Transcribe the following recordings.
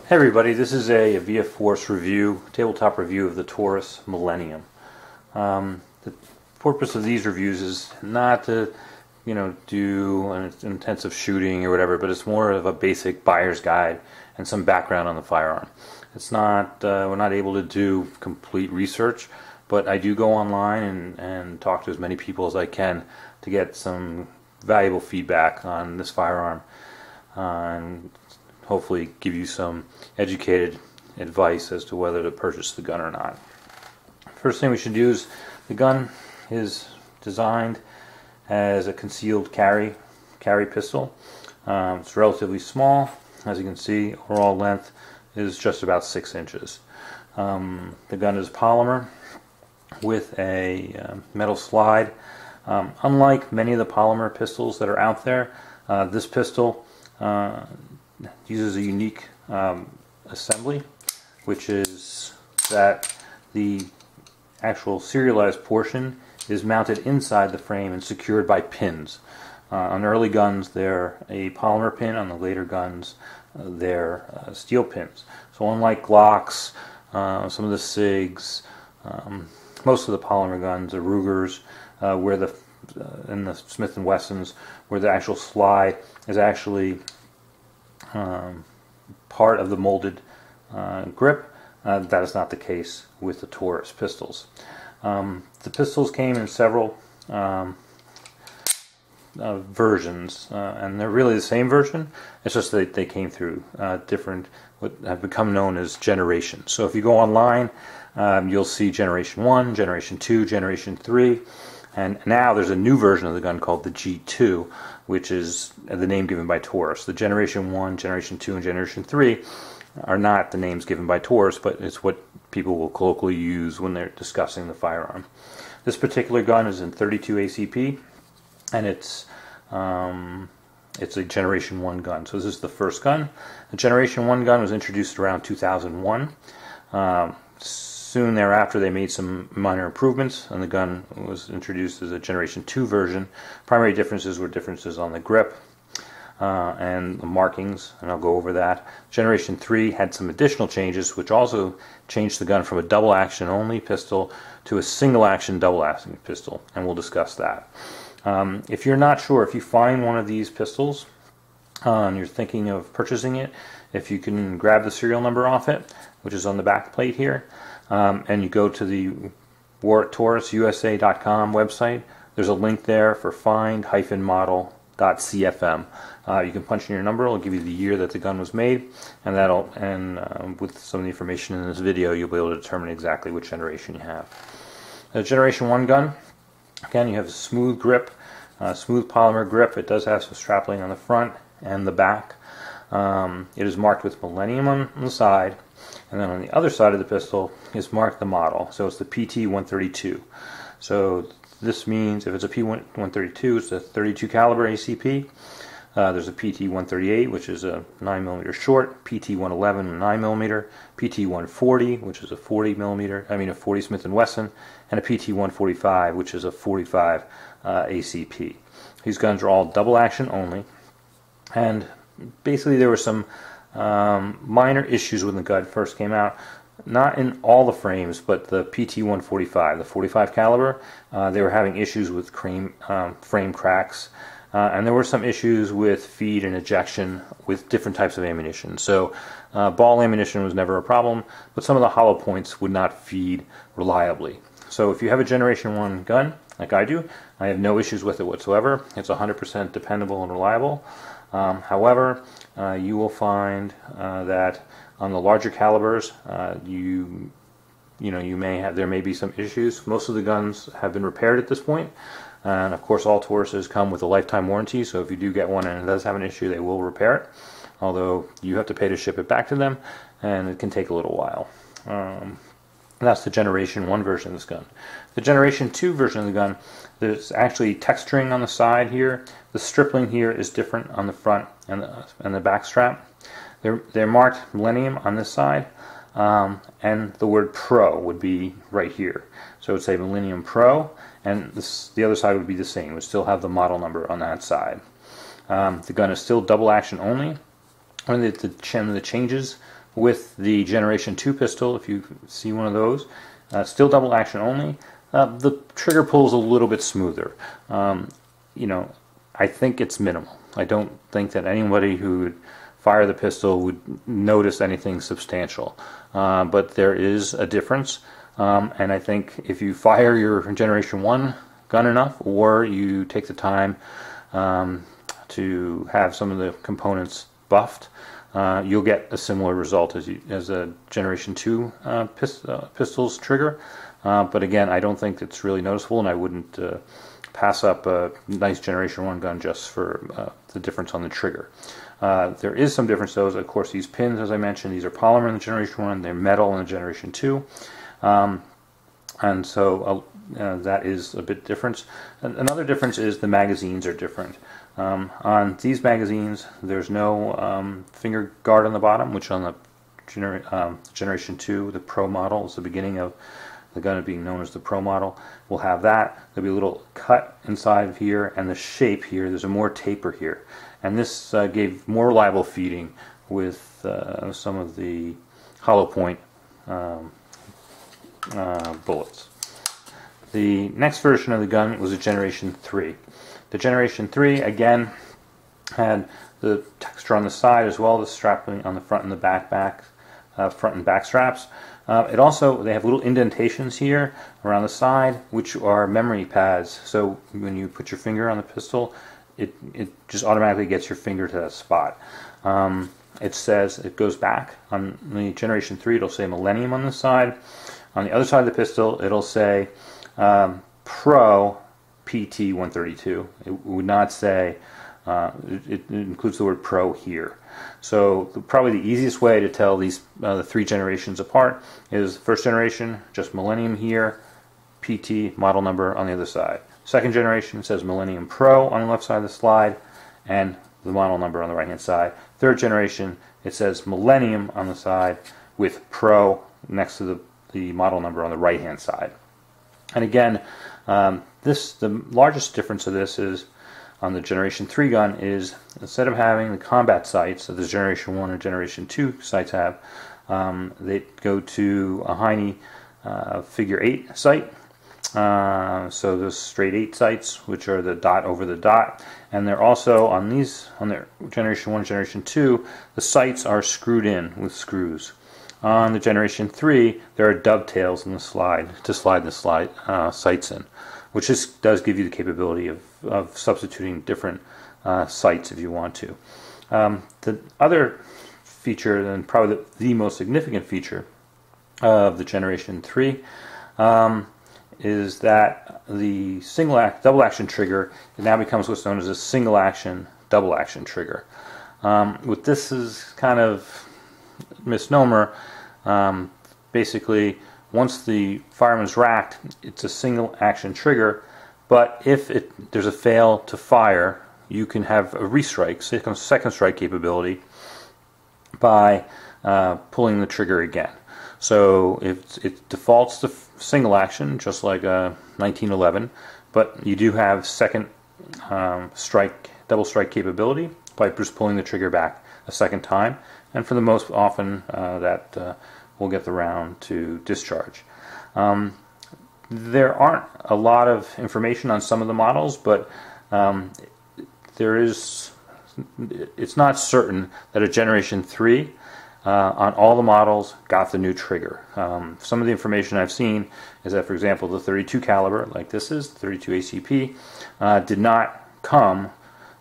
Hey everybody, this is a AviaForce review, tabletop review of the Taurus Millennium. The purpose of these reviews is not to, do an intensive shooting or whatever, but it's more of a basic buyer's guide and some background on the firearm. It's not, we're not able to do complete research, but I do go online and talk to as many people as I can to get some valuable feedback on this firearm. And hopefully give you some educated advice as to whether to purchase the gun or not. First thing we should do is the gun is designed as a concealed carry pistol. It's relatively small. As you can see, overall length is just about 6 inches. The gun is polymer with a metal slide. Unlike many of the polymer pistols that are out there, this pistol uses a unique assembly, which is that the actual serialized portion is mounted inside the frame and secured by pins. On early guns they're a polymer pin, on the later guns they're steel pins. So unlike Glocks, some of the SIGs, most of the polymer guns, the Rugers, and the Smith & Wessons, where the actual slide is actually part of the molded grip. That is not the case with the Taurus pistols. The pistols came in several versions, and they're really the same version. It's just that they came through different, what have become known as generations. So if you go online, you'll see Generation 1, Generation 2, Generation 3, and now there's a new version of the gun called the G2, which is the name given by Taurus. The Generation 1, Generation 2, and Generation 3 are not the names given by Taurus, but it's what people will colloquially use when they're discussing the firearm. This particular gun is in 32 ACP, and it's a Generation 1 gun. So this is the first gun. The Generation 1 gun was introduced around 2001. Soon thereafter they made some minor improvements, and the gun was introduced as a Generation 2 version. Primary differences were differences on the grip and the markings, and I'll go over that. Generation 3 had some additional changes, which also changed the gun from a double action only pistol to a single action double action pistol, and we'll discuss that. If you're not sure, if you find one of these pistols and you're thinking of purchasing it, if you can grab the serial number off it, which is on the back plate here, and you go to the TaurusUSA.com website, there's a link there for find-model.cfm. You can punch in your number, it'll give you the year that the gun was made, and with some of the information in this video, you'll be able to determine exactly which generation you have. The Generation 1 gun, again, you have a smooth grip, smooth polymer grip. It does have some strapling on the front and the back. It is marked with Millenium on the side, and then on the other side of the pistol is marked the model. So it's the PT-132. So this means if it's a P-132, it's a 32 caliber ACP. There's a PT-138, which is a 9mm short, PT-111, 9mm, PT-140, which is a 40 Smith & Wesson, and a PT-145, which is a 45 ACP. These guns are all double action only, and basically there were some minor issues when the gun first came out. Not in all the frames, but the PT-145, the 45 caliber, they were having issues with frame cracks. And there were some issues with feed and ejection with different types of ammunition. So ball ammunition was never a problem, but some of the hollow points would not feed reliably. So if you have a Generation 1 gun, like I do, I have no issues with it whatsoever. It's 100% dependable and reliable. However, you will find that on the larger calibers, there may be some issues. Most of the guns have been repaired at this point. And of course all Tauruses come with a lifetime warranty, so if you do get one and it does have an issue, they will repair it, although you have to pay to ship it back to them, and it can take a little while. That's the Generation 1 version of this gun. The Generation 2 version of the gun, there's actually texturing on the side here. The stripling here is different on the front and the back strap. They're marked Millennium on this side, and the word Pro would be right here. So it would say Millennium Pro, and the other side would be the same. It would still have the model number on that side. The gun is still double action only. One of the changes with the Generation 2 pistol, if you see one of those, still double action only. The trigger pull is a little bit smoother. You know, I think it's minimal. I don't think that anybody who would fire the pistol would notice anything substantial. But there is a difference. And I think if you fire your Generation 1 gun enough, or you take the time to have some of the components buffed, you'll get a similar result as a Generation 2 pistol's trigger. But again, I don't think it's really noticeable, and I wouldn't pass up a nice Generation 1 gun just for the difference on the trigger. There is some difference though. Of course, these pins, as I mentioned, these are polymer in the Generation 1, they're metal in the Generation 2. And so that is a bit different. Another difference is the magazines are different. On these magazines, there's no finger guard on the bottom, which on the Generation 2, the Pro model, is the beginning of the gun being known as the Pro model. We'll have that. There'll be a little cut inside of here, and the shape here, there's a more taper here. And this gave more reliable feeding with some of the hollow point bullets. The next version of the gun was a Generation 3. The Generation 3 again had the texture on the side as well as strapping on the front and the front and back straps. They have little indentations here around the side, which are memory pads. So when you put your finger on the pistol, it just automatically gets your finger to that spot. It says it goes back on the Generation 3. It'll say Millennium on the side. On the other side of the pistol, it'll say Pro PT 132. It would not say, it includes the word Pro here. So probably the easiest way to tell these the three generations apart is first generation, just Millennium here, PT model number on the other side. Second generation says Millennium Pro on the left side of the slide and the model number on the right hand side. Third generation, it says Millennium on the side with Pro next to the model number on the right hand side. And again, the largest difference of this is on the Generation 3 gun is instead of having the combat sights that the Generation 1 and Generation 2 sights have, they go to a Heine figure 8 sight. So those straight 8 sights, which are the dot over the dot, and they're also on their Generation 1 and Generation 2, the sights are screwed in with screws. On the Generation 3, there are dovetails in the slide to slide the sights in, which does give you the capability of substituting different sights if you want to. The other feature, and probably the most significant feature of the Generation 3, is that the double action trigger now becomes what's known as a single action double action trigger. What this is kind of misnomer. Basically, once the fireman's racked, it's a single action trigger, but if there's a fail to fire, you can have a restrike, second strike capability by pulling the trigger again. So it defaults to single action, just like a 1911, but you do have second double strike capability by just pulling the trigger back a second time, and for the most often that will get the round to discharge. There aren't a lot of information on some of the models, but it's not certain that a Generation 3 on all the models got the new trigger. Some of the information I've seen is that, for example, the 32 caliber, like this is, 32 ACP, did not come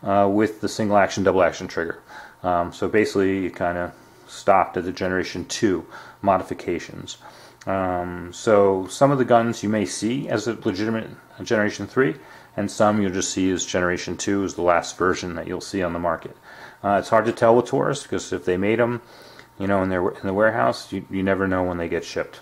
with the single action double action trigger. So basically it kind of stopped at the Generation 2 modifications. So some of the guns you may see as a legitimate Generation 3, and some you'll just see as Generation 2 as the last version that you'll see on the market. It's hard to tell with Taurus because if they made them, in the warehouse, you never know when they get shipped.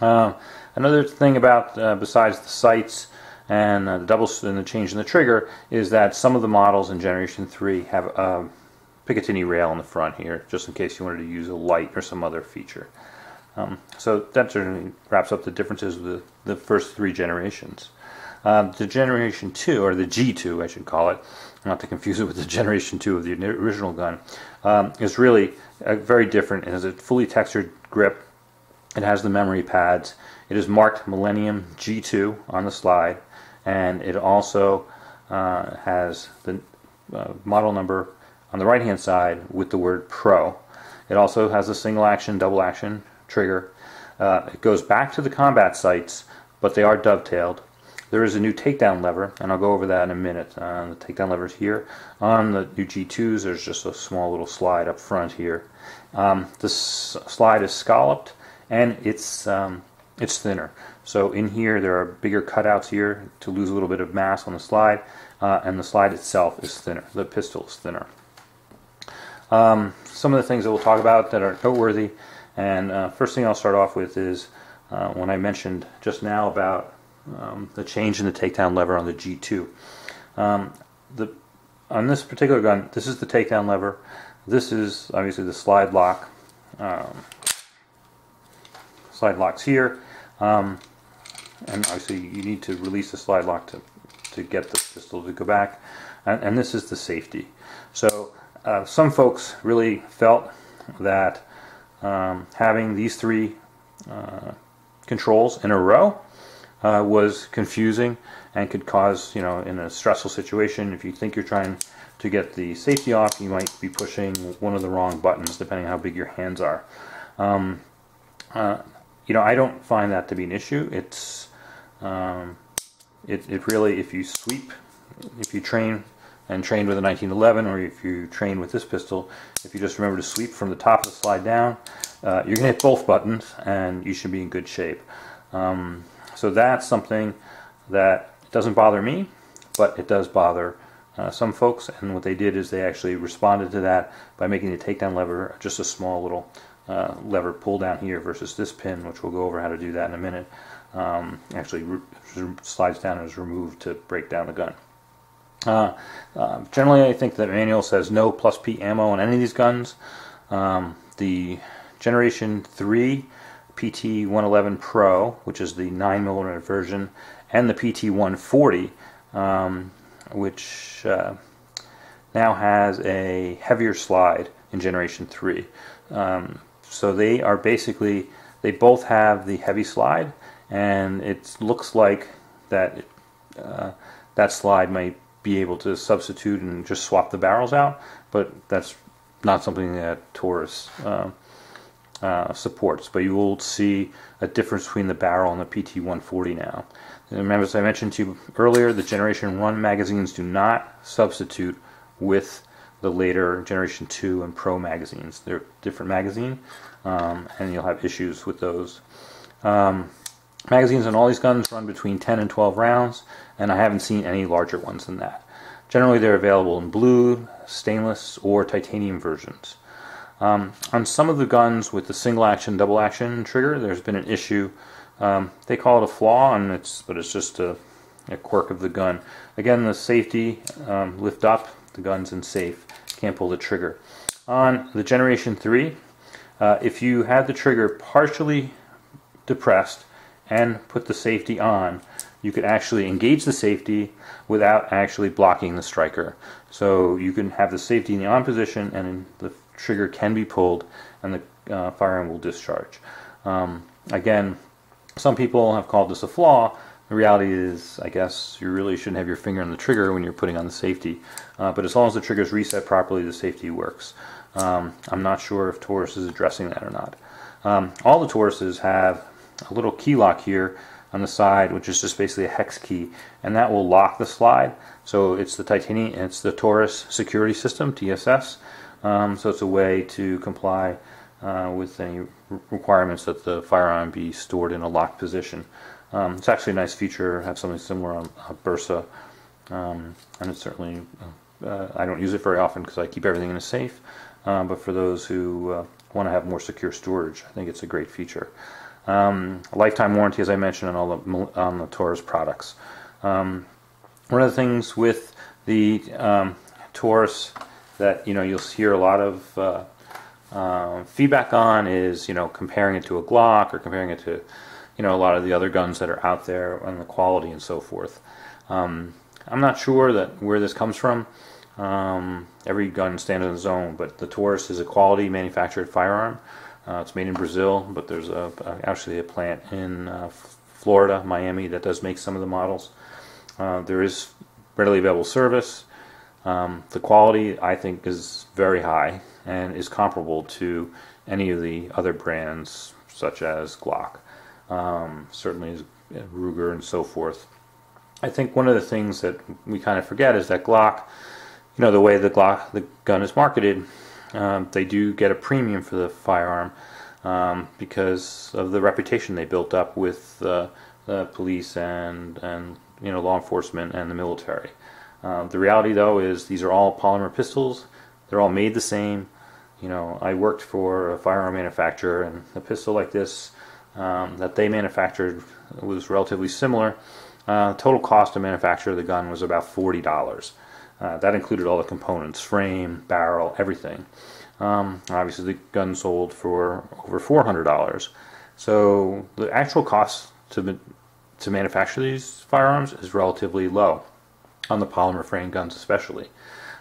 Another thing about besides the sights and the change in the trigger is that some of the models in Generation 3 have a Picatinny rail in the front here, just in case you wanted to use a light or some other feature. So that certainly wraps up the differences with the first three generations. The Generation 2, or the G2 I should call it, not to confuse it with the Generation 2 of the original gun, is really very different. It has a fully textured grip. It has the memory pads. It is marked Millennium G2 on the slide, and it also has the model number on the right hand side with the word Pro. It also has a single action, double action trigger. It goes back to the combat sights, but they are dovetailed. There is a new takedown lever, and I'll go over that in a minute. The takedown lever is here. On the new G2s, there's just a small little slide up front here. This slide is scalloped, and it's thinner. So in here, there are bigger cutouts here to lose a little bit of mass on the slide, and the slide itself is thinner. The pistol is thinner. Some of the things that we'll talk about that are noteworthy, and first thing I'll start off with is when I mentioned just now about the change in the takedown lever on the G2. On this particular gun, this is the takedown lever. This is obviously the slide lock. Slide locks here, and obviously you need to release the slide lock to get the pistol to go back. And this is the safety. So some folks really felt that having these three controls in a row was confusing and could cause, in a stressful situation, if you think you're trying to get the safety off, you might be pushing one of the wrong buttons depending on how big your hands are. I don't find that to be an issue. It's it really, if you sweep, if you train with a 1911, or if you train with this pistol, if you just remember to sweep from the top of the slide down, you're going to hit both buttons and you should be in good shape. So that's something that doesn't bother me, but it does bother some folks, and what they did is they actually responded to that by making the takedown lever just a small little lever pull down here versus this pin, which we'll go over how to do that in a minute. Actually slides down and is removed to break down the gun. Generally, I think the manual says no plus P ammo on any of these guns. The Generation 3 PT-111 Pro, which is the 9mm version, and the PT-140, which now has a heavier slide in Generation 3. So they are basically, they both have the heavy slide, and it looks like that that slide might be able to substitute and just swap the barrels out, but that's not something that Taurus supports. But you will see a difference between the barrel and the PT-140 now. And remember, as I mentioned to you earlier, the Generation 1 magazines do not substitute with the later Generation 2 and Pro magazines. They're a different magazine, and you'll have issues with those. Magazines on all these guns run between 10 and 12 rounds, and I haven't seen any larger ones than that. Generally, they're available in blue, stainless, or titanium versions. On some of the guns with the single action, double action trigger, there's been an issue. They call it a flaw, but it's just a quirk of the gun. Again, the safety, lift up, the gun's in safe, can't pull the trigger. On the Generation 3, if you had the trigger partially depressed and put the safety on, you could actually engage the safety without actually blocking the striker. So you can have the safety in the on position, and the trigger can be pulled, and the firearm will discharge. Again, some people have called this a flaw. The reality is, I guess, you really shouldn't have your finger on the trigger when you're putting on the safety. But as long as the trigger is reset properly, the safety works. I'm not sure if Taurus is addressing that or not. All the Tauruses have a little key lock here on the side, which is just basically a hex key, and that will lock the slide. So it's the titanium, it's the Taurus security system, TSS. So it's a way to comply with any requirements that the firearm be stored in a locked position. It's actually a nice feature. I have something similar on a Bursa, and it's certainly, I don't use it very often because I keep everything in a safe, but for those who want to have more secure storage, I think it's a great feature. A lifetime warranty, as I mentioned, on the Taurus products. One of the things with the Taurus that you'll hear a lot of feedback on is comparing it to a Glock or comparing it to a lot of the other guns that are out there and the quality and so forth. I'm not sure that where this comes from. Every gun stands on its own, but the Taurus is a quality manufactured firearm. It's made in Brazil, but there's actually a plant in Florida, Miami, that does make some of the models. There is readily available service. The quality, I think, is very high and is comparable to any of the other brands, such as Glock, certainly Ruger and so forth. I think one of the things that we kind of forget is that Glock, the way the gun is marketed, they do get a premium for the firearm because of the reputation they built up with the police and law enforcement and the military. The reality, though, is these are all polymer pistols. They're all made the same. I worked for a firearm manufacturer, and a pistol like this that they manufactured was relatively similar. Total cost to manufacture the gun was about $40. That included all the components, frame, barrel, everything. Obviously, the gun sold for over $400. So the actual cost to manufacture these firearms is relatively low on the polymer frame guns, especially.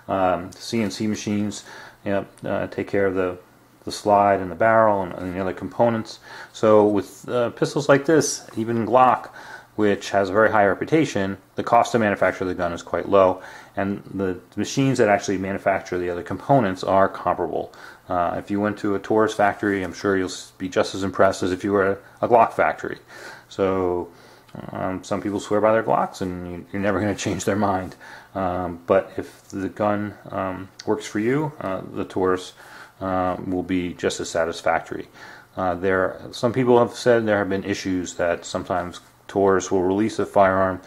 CNC machines, take care of the slide and the barrel and the other components. So with pistols like this, even Glock, which has a very high reputation, the cost to manufacture the gun is quite low, and the machines that actually manufacture the other components are comparable. If you went to a Taurus factory, I'm sure you'll be just as impressed as if you were at a Glock factory. So some people swear by their Glocks, and you're never going to change their mind. But if the gun works for you, the Taurus will be just as satisfactory. Some people have said there have been issues that sometimes Taurus will release a firearm,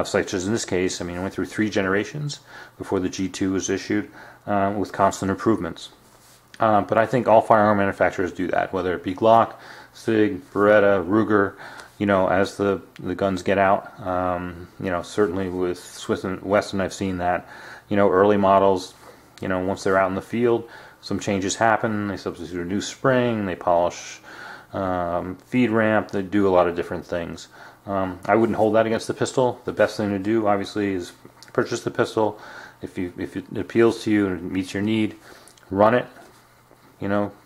such as in this case. It went through 3 generations before the G2 was issued, with constant improvements. But I think all firearm manufacturers do that, whether it be Glock, Sig, Beretta, Ruger. As the guns get out, certainly with Smith & Wesson, I've seen that. Early models, once they're out in the field, some changes happen. They substitute a new spring, they polish feed ramp, they do a lot of different things. I wouldn't hold that against the pistol. The best thing to do, obviously, is purchase the pistol. If it appeals to you and it meets your need, run it.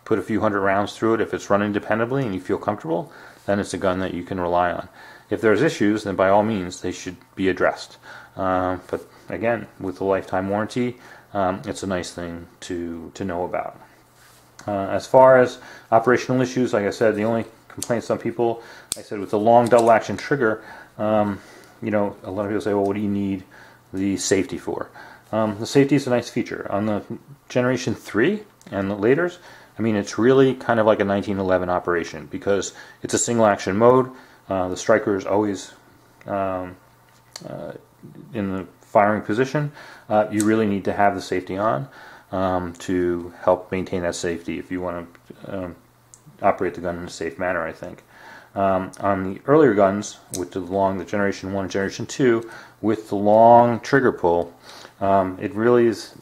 Put a few hundred rounds through it. If it's running dependably and you feel comfortable, then it's a gun that you can rely on. If there's issues, then by all means they should be addressed. But again, with the lifetime warranty, it's a nice thing to know about. As far as operational issues, like I said, the only complaint some people, I said with the long double action trigger, a lot of people say, well, what do you need the safety for? The safety is a nice feature. On the Generation 3 and the laters, it's really kind of like a 1911 operation because it's a single action mode. The striker is always in the firing position. You really need to have the safety on to help maintain that safety if you want to operate the gun in a safe manner, I think. On the earlier guns, with the Generation 1 and Generation 2, with the long trigger pull, it really is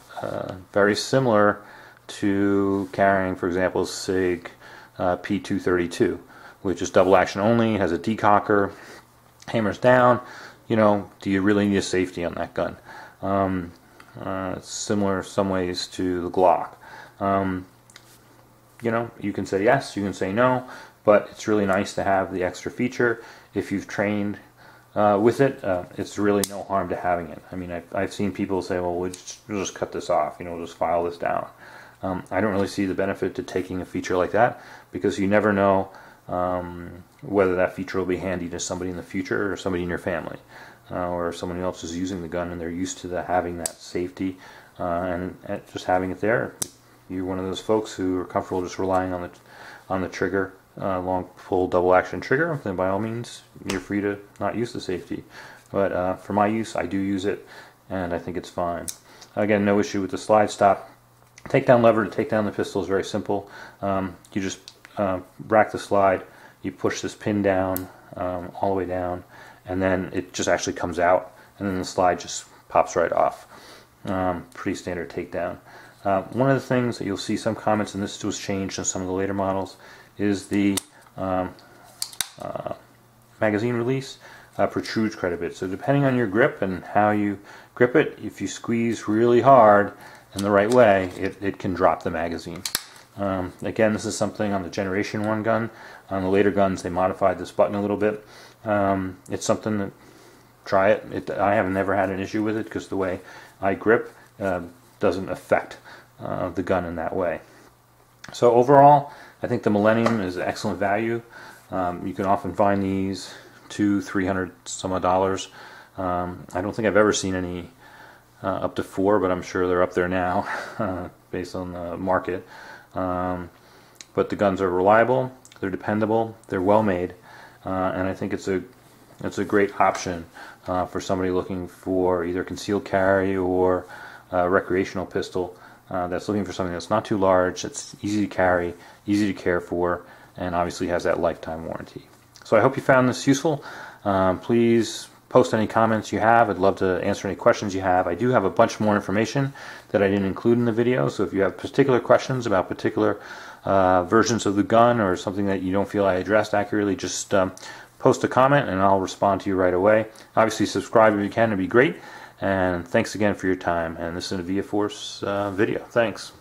very similar to carrying, for example, Sig P232, which is double action only, has a decocker, hammers down. Do you really need a safety on that gun? It's similar in some ways to the Glock. You can say yes, you can say no, but it's really nice to have the extra feature. If you've trained with it, it's really no harm to having it. I've seen people say, well, we'll just cut this off, we'll just file this down. I don't really see the benefit to taking a feature like that because you never know whether that feature will be handy to somebody in the future or somebody in your family or someone else is using the gun and they're used to having that safety and just having it there. You're one of those folks who are comfortable just relying on the trigger, long pull double action trigger, then by all means you're free to not use the safety. But for my use, I do use it and I think it's fine. Again, no issue with the slide stop. Takedown lever to take down the pistol is very simple. You just rack the slide, you push this pin down all the way down, and then it just actually comes out, and then the slide just pops right off. Pretty standard takedown. One of the things that you'll see some comments, and this was changed in some of the later models, is the magazine release protrudes quite a bit. So depending on your grip and how you grip it, if you squeeze really hard in the right way, it can drop the magazine. Again, this is something on the Generation 1 gun. On the later guns, they modified this button a little bit. It's something that, try it. I have never had an issue with it because the way I grip doesn't affect the gun in that way. So overall, I think the Millennium is excellent value. You can often find these $200-300 some odd dollars. I don't think I've ever seen any up to $4, but I'm sure they're up there now based on the market. But the guns are reliable, they're dependable, they're well made, and I think it's a great option for somebody looking for either concealed carry or recreational pistol that's looking for something that's not too large, that's easy to carry, easy to care for, and obviously has that lifetime warranty. So I hope you found this useful. Please post any comments you have. I'd love to answer any questions you have. I do have a bunch more information that I didn't include in the video, so if you have particular questions about particular versions of the gun or something that you don't feel I addressed accurately, just post a comment and I'll respond to you right away. Obviously subscribe if you can, it'd be great. And thanks again for your time. And this is an AviaForce video. Thanks.